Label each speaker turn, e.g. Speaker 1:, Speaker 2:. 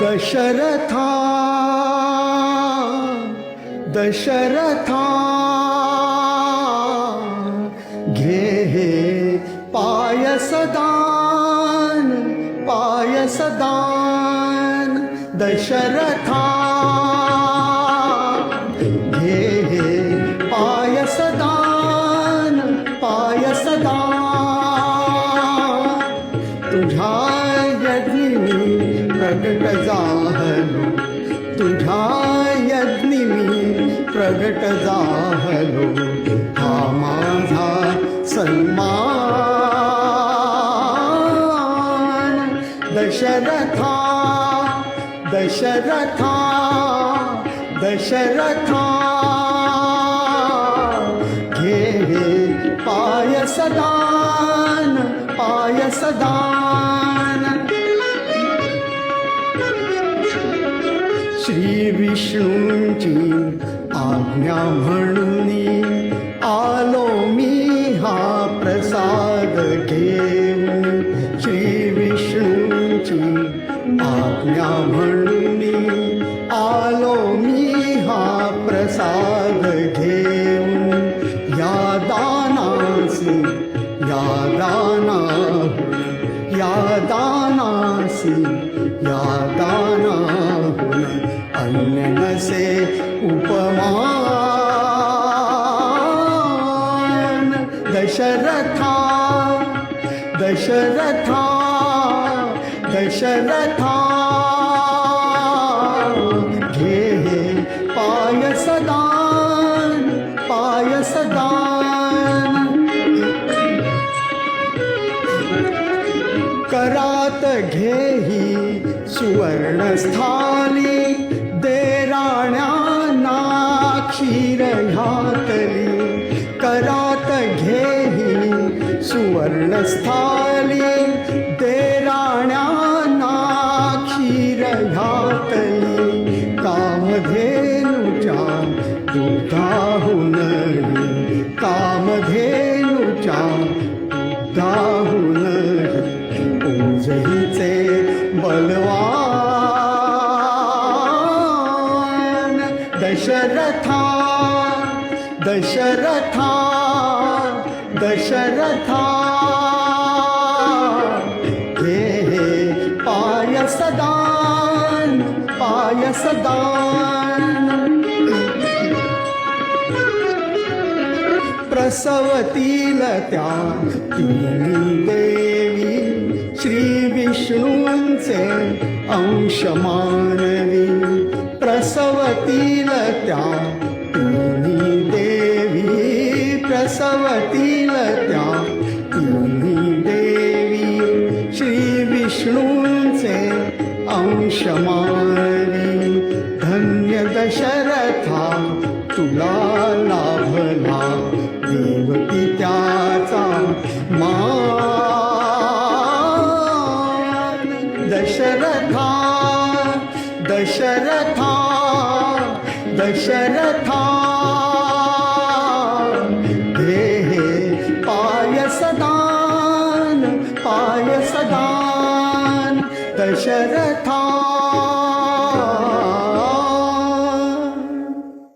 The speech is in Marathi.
Speaker 1: दशरथा दशरथा घे हे पायसदान पायसदान दशरथा घे हे पायसदान पायसदान तुझ्या यज्ञी प्रगट झालो तुझ्या यज्ञी प्रगट झालो हा माझा सन्मान दशरथा दशरथा दशरथा घे हे पायसदान पायसदान श्री विष्णूंची आज्ञा म्हणून आलो मी हा प्रसाद घेऊन श्री विष्णूंची आज्ञा म्हणून आलो मी हा प्रसाद घेऊन या दानासी या दानाहून या दानासी या दानाहून अन्य नसे उपमान दशरथा दशरथा दशरथा घे हे पायसदान पायसदान करात घेही सुवर्णस्थाली दे राण्यांना क्षीर घातली करात घेही सुवर्णस्थाली दे राण्यांना क्षीर घातली कामधेनुच्या दुधाहून कामधेनुच्या दुधाहून ओझरीचे बलवान दशरथा दशरथा दशरथा घे हे पायसदान पायसदान प्रसवतील त्या तिन्ही देवी श्री विष्णूंचे अंश मानवी प्रसवतील त्या तिन्ही देवी प्रसवतील त्या तिन्ही देवी श्री विष्णूंचे अंश मानवी धन्य दशरथा तुला लाभला देवकी त्याचा मान दशरथा दशरथा दशरथा घे हे पायसदान पायसदान दशरथा